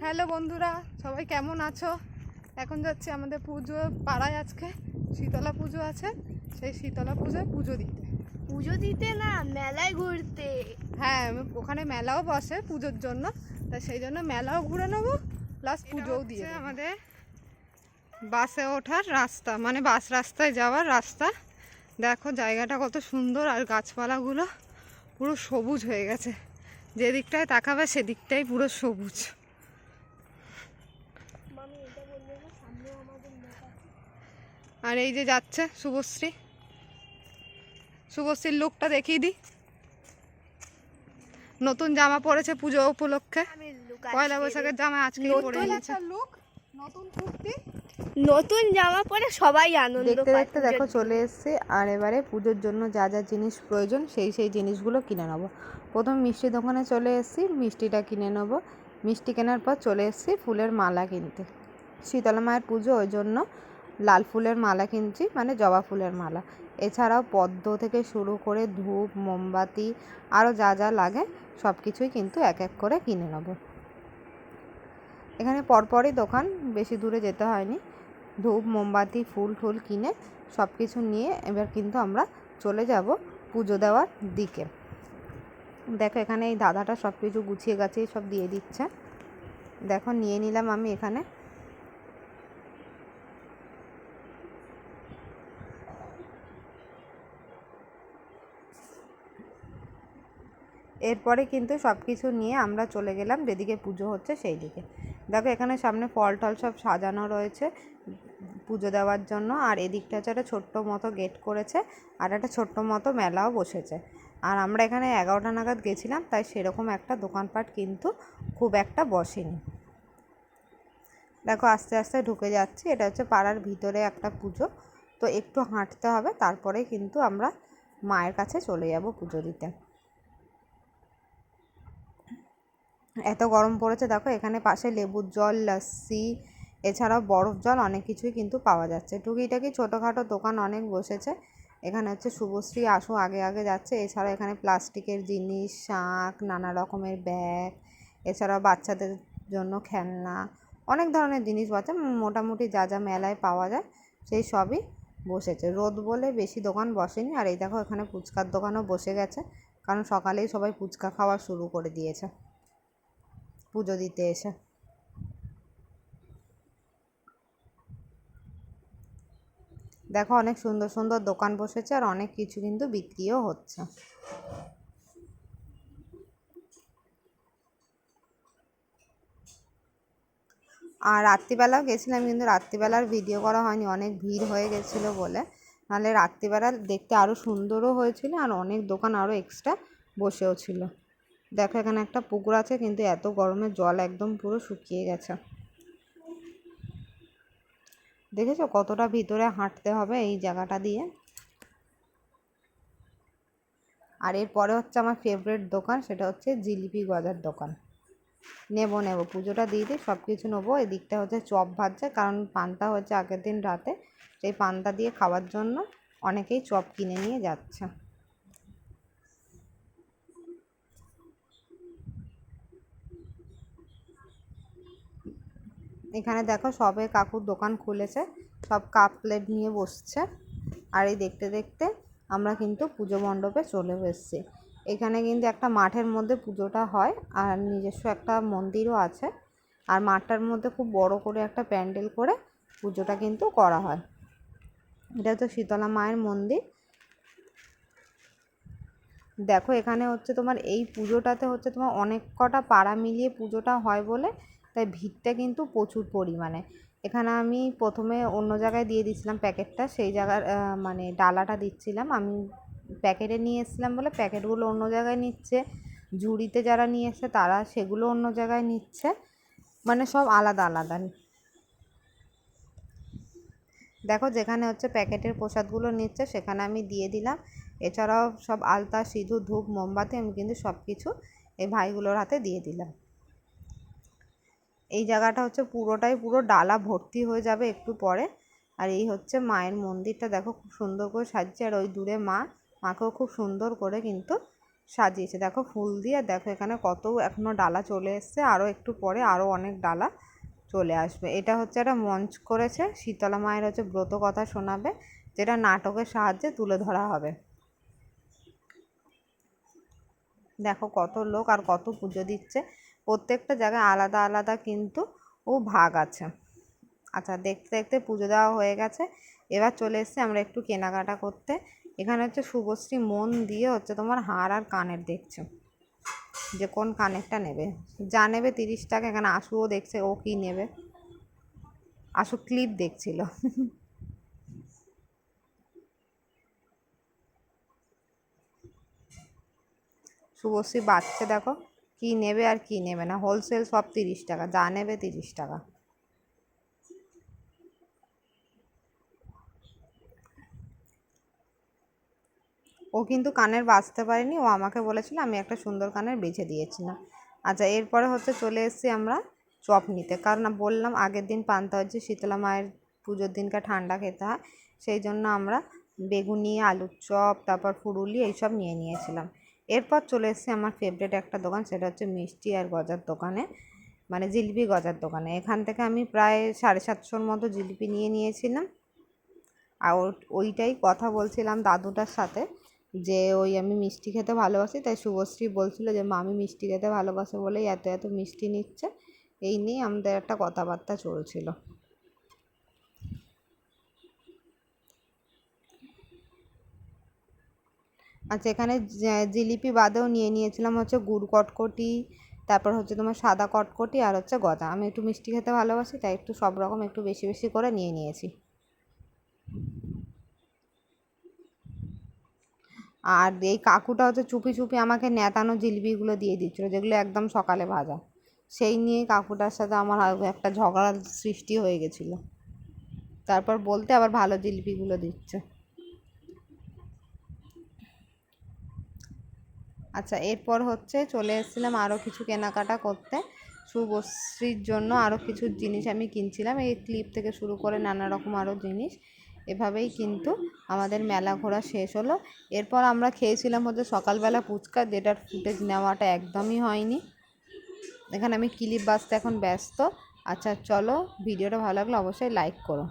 Hello বন্ধুরা, সবাই কেমন আছো? এখন যাচ্ছি আমাদের পুজো পাড়ায়, আজকে শীতলা পুজো আছে। সেই শীতলা পুজোয় পুজো দিতে না, মেলায় ঘুরতে। হ্যাঁ, ওখানে মেলাও বসে পুজোর জন্য, তা সেই জন্য মেলাও ঘুরে নেবো, প্লাস পুজোও দিয়ে দেবো। আমাদের বাসে ওঠার রাস্তা, মানে বাস রাস্তায় যাওয়ার রাস্তা। দেখো জায়গাটা কত সুন্দর, আর গাছপালাগুলো পুরো সবুজ হয়ে গেছে। যেদিকটায় তাকাবে সেদিকটাই পুরো সবুজ। আর এই যে যাচ্ছে শুভশ্রী, শুভশ্রীর লুকটা দেখিয়ে দিই। নতুন জামা পরেছে পুজো উপলক্ষে, পয়লা বৈশাখের জামা আজকে পরে নিয়েছে। লুক, নতুন কুর্তি, নতুন জামা পরে সবাই আনন্দ দেখতে পায়। দেখতে দেখো চলে এসেছে। আর এবারে পুজোর জন্য যা যা জিনিস প্রয়োজন সেই জিনিসগুলো কিনে নেবো। প্রথম মিষ্টি দোকানে চলে এসেছি, মিষ্টিটা কিনে নেবো। মিষ্টি কেনার পর চলে এসেছি ফুলের মালা কিনতে। শীতলা মায়ের পুজো, ওই জন্য লাল ফুলের মালা কিনছি, মানে জবা ফুলের মালা। এছাড়াও পদ্ম থেকে শুরু করে ধূপ, মোমবাতি, আরও যা যা লাগে সব কিছুই কিন্তু এক এক করে কিনে নেবো। এখানে পরপরই দোকান, বেশি দূরে যেতে হয়নি। ধূপ, মোমবাতি, ফুল টুল কিনে সব কিছু নিয়ে এবার কিন্তু আমরা চলে যাব পুজো দেওয়ার দিকে। দেখো এখানে এই দাদাটা সব কিছু গুছিয়ে গাছিয়ে সব দিয়ে দিচ্ছে। দেখো নিয়ে নিলাম আমি এখানে। এরপরে কিন্তু সব কিছু নিয়ে আমরা চলে গেলাম যেদিকে পুজো হচ্ছে সেই দিকে। দেখো এখানে সামনে ফল টল সব সাজানো রয়েছে পুজো দেওয়ার জন্য। আর এদিকটা হচ্ছে একটা ছোট্ট মতো গেট করেছে, আর একটা ছোট্ট মতো মেলাও বসেছে। আর আমরা এখানে 11টা নাগাদ গেছিলাম, তাই সেরকম একটা দোকানপাট কিন্তু খুব একটা বসেনি। দেখো আস্তে আস্তে ঢুকে যাচ্ছি। এটা হচ্ছে পাড়ার ভিতরে একটা পুজো, তো একটু হাঁটতে হবে, তারপরে কিন্তু আমরা মায়ের কাছে চলে যাব পুজো দিতে। এত গরম পড়েছে, দেখো এখানে পাশে লেবুর জল, লস্যি, এছাড়াও বরফ জল অনেক কিছুই কিন্তু পাওয়া যাচ্ছে। টুকিটাকি ছোটোখাটো দোকান অনেক বসেছে। এখানে হচ্ছে শুভশ্রী আশু আগে আগে যাচ্ছে। এছাড়াও এখানে প্লাস্টিকের জিনিস, শাঁখ, নানা রকমের ব্যাগ, এছাড়াও বাচ্চাদের জন্য খেলনা, অনেক ধরনের জিনিস আছে। মোটামুটি যা যা মেলায় পাওয়া যায় সেই সবই বসেছে। রোদ বলে বেশি দোকান বসেনি। আর এই দেখো এখানে ফুচকার দোকানও বসে গেছে, কারণ সকালেই সবাই ফুচকা খাওয়া শুরু করে দিয়েছে পুজো দিতে এসে। দেখো অনেক সুন্দর সুন্দর দোকান বসেছে, আর অনেক কিছু কিন্তু বিক্রিও হচ্ছে। আর রাত্রিবেলাও গেছিলাম, কিন্তু রাত্রিবেলার ভিডিও করা হয়নি, অনেক ভিড় হয়ে গেছিলো বলে। নাহলে রাত্রিবেলা দেখতে আরও সুন্দরও হয়েছিল, আর অনেক দোকান আরও এক্সট্রা বসেও ছিল। দেখো এখানে একটা পুকুর আছে, কিন্তু এত গরমে জল একদম পুরো শুকিয়ে গেছে। দেখেছো কতটা ভিতরে হাঁটতে হবে এই জায়গাটা দিয়ে। আর এরপরে হচ্ছে আমার ফেভারিট দোকান, সেটা হচ্ছে জিলিপি গজার দোকান। নেব পুজোটা দিয়ে দিই, সব কিছু নেবো। এদিকটা হচ্ছে চপ ভাজছে, কারণ পান্তা হচ্ছে আগের দিন রাতে, সেই পান্তা দিয়ে খাওয়ার জন্য অনেকেই চপ কিনে নিয়ে যাচ্ছে। এখানে দেখো সবে কাকুর দোকান খুলেছে, সব কাপ প্লেট নিয়ে বসছে। আর এই দেখতে দেখতে আমরা কিন্তু পুজো মণ্ডপে চলে এসেছি। এখানে কিন্তু একটা মাঠের মধ্যে পুজোটা হয়, আর নিজস্ব একটা মন্দিরও আছে। আর মাঠটার মধ্যে খুব বড় করে একটা প্যান্ডেল করে পুজোটা কিন্তু করা হয়। এটা হচ্ছে শীতলা মায়ের মন্দির। দেখো এখানে হচ্ছে তোমার এই পুজোটাতে হচ্ছে তোমার অনেক কটা পাড়া মিলিয়ে পুজোটা হয় বলে, তাই ভিড়টা কিন্তু প্রচুর পরিমাণে। এখানে আমি প্রথমে অন্য জায়গায় দিয়ে দিচ্ছিলাম প্যাকেটটা, সেই জায়গার মানে ডালাটা দিচ্ছিলাম আমি প্যাকেটে নিয়ে এসেছিলাম বলে প্যাকেটগুলো অন্য জায়গায় নিচ্ছে। ঝুড়িতে যারা নিয়ে এসছে তারা সেগুলো অন্য জায়গায় নিচ্ছে, মানে সব আলাদা আলাদা। দেখো যেখানে হচ্ছে প্যাকেটের প্রসাদগুলো নিচ্ছে সেখানে আমি দিয়ে দিলাম। এছাড়াও সব আলতা, সিঁদুর, ধূপ, মোমবাতি আমি কিন্তু সব কিছু এই ভাইগুলোর হাতে দিয়ে দিলাম। এই জায়গাটা হচ্ছে পুরোটাই পুরো ডালা ভর্তি হয়ে যাবে একটু পরে। আর এই হচ্ছে মায়ের মন্দিরটা, দেখো খুব সুন্দর করে সাজছে। আর ওই দূরে মাকেও খুব সুন্দর করে কিন্তু সাজিয়েছে দেখো ফুল দিয়ে। আর দেখো এখানে কত এখনো ডালা চলে এসছে, আরও একটু পরে আরও অনেক ডালা চলে আসবে। এটা হচ্ছে একটা মঞ্চ করেছে, শীতলা মায়ের হচ্ছে ব্রত কথা শোনাবে, যেটা নাটকের সাহায্যে তুলে ধরা হবে। দেখো কত লোক আর কত পুজো দিচ্ছে, প্রত্যেকটা জায়গায় আলাদা আলাদা কিন্তু ভাগ আছে। আচ্ছা দেখতে দেখতে পুজো দেওয়া হয়ে গেছে, এবার চলে এসেছি আমরা একটু কেনাকাটা করতে। এখানে হচ্ছে শুভশ্রী মন দিয়ে হচ্ছে তোমার হার আর কানের দেখছে, যে কোন কানেরটা নেবে। যা নেবে 30 টাকা। এখানে আশুও দেখছে ও কি নেবে, আশু ক্লিপ দেখছিল। শুভশ্রী বাচ্চা দেখো কি নেবে আর কি নেবে না, হোলসেল সব 30 টাকা, যা নেবে 30 টাকা। ও কিন্তু কানের বাজতে পারেনি, ও আমাকে বলেছিল, আমি একটা সুন্দর কানের বেছে দিয়েছিলাম। আচ্ছা এরপরে হচ্ছে চলে এসেছি আমরা চপ নিতে, কারণ বললাম আগের দিন পান্তা হচ্ছে, শীতলা মায়ের পুজোর দিনকে ঠান্ডা খেতে হয়, সেই জন্য আমরা বেগুনি, আলুর চপ, তারপর ফুরুলি এইসব নিয়ে নিয়েছিলাম। এরপর চলে এসেছি আমার ফেভারিট একটা দোকান, সেটা হচ্ছে মিষ্টি আর গজার দোকানে, মানে জিলিপি গজার দোকানে। এখান থেকে আমি প্রায় 750-র মতো জিলিপি নিয়ে নিয়েছিলাম। আর ওইটাই কথা বলছিলাম দাদুটার সাথে, যে আমি মিষ্টি খেতে ভালোবাসি, তাই শুভশ্রী বলছিল যে মা আমি মিষ্টি খেতে ভালোবাসে বলেই এত এত মিষ্টি নিচ্ছে। এই নিয়ে আমাদের একটা কথাবার্তা চলছিল। আচ্ছা এখানে জিলিপি বাদেও নিয়ে নিয়েছিলাম হচ্ছে গুড় কটকটি, তারপর হচ্ছে তোমার সাদা কটকটি, আর হচ্ছে গজা। আমি একটু মিষ্টি খেতে ভালোবাসি, তাই একটু সব রকম একটু বেশি বেশি করে নিয়ে নিয়েছি। আর এই কাকুটা হচ্ছে চুপি চুপি আমাকে নেতানো জিলিপিগুলো দিয়ে দিচ্ছিলো, যেগুলো একদম সকালে ভাজা। সেই নিয়ে কাকুটার সাথে আমার একটা ঝগড়ার সৃষ্টি হয়ে গেছিলো। তারপর বলতে আবার ভালো জিলিপিগুলো দিচ্ছে। আচ্ছা এরপর হচ্ছে চলে এসেছিলাম আরও কিছু কেনাকাটা করতে, শুভশ্রীর জন্য আরও কিছু জিনিস আমি কিনছিলাম, এই ক্লিপ থেকে শুরু করে নানা রকম আরও জিনিস। এভাবেই কিন্তু আমাদের মেলা ঘোরা শেষ হলো। এরপর আমরা খেয়েছিলাম হচ্ছে সকালবেলা ফুচকা, যেটার ফুটেজ নেওয়াটা একদমই হয়নি। এখানে আমি ক্লিপ বাজতে এখন ব্যস্ত। আচ্ছা চলো, ভিডিওটা ভালো লাগলে অবশ্যই লাইক করো।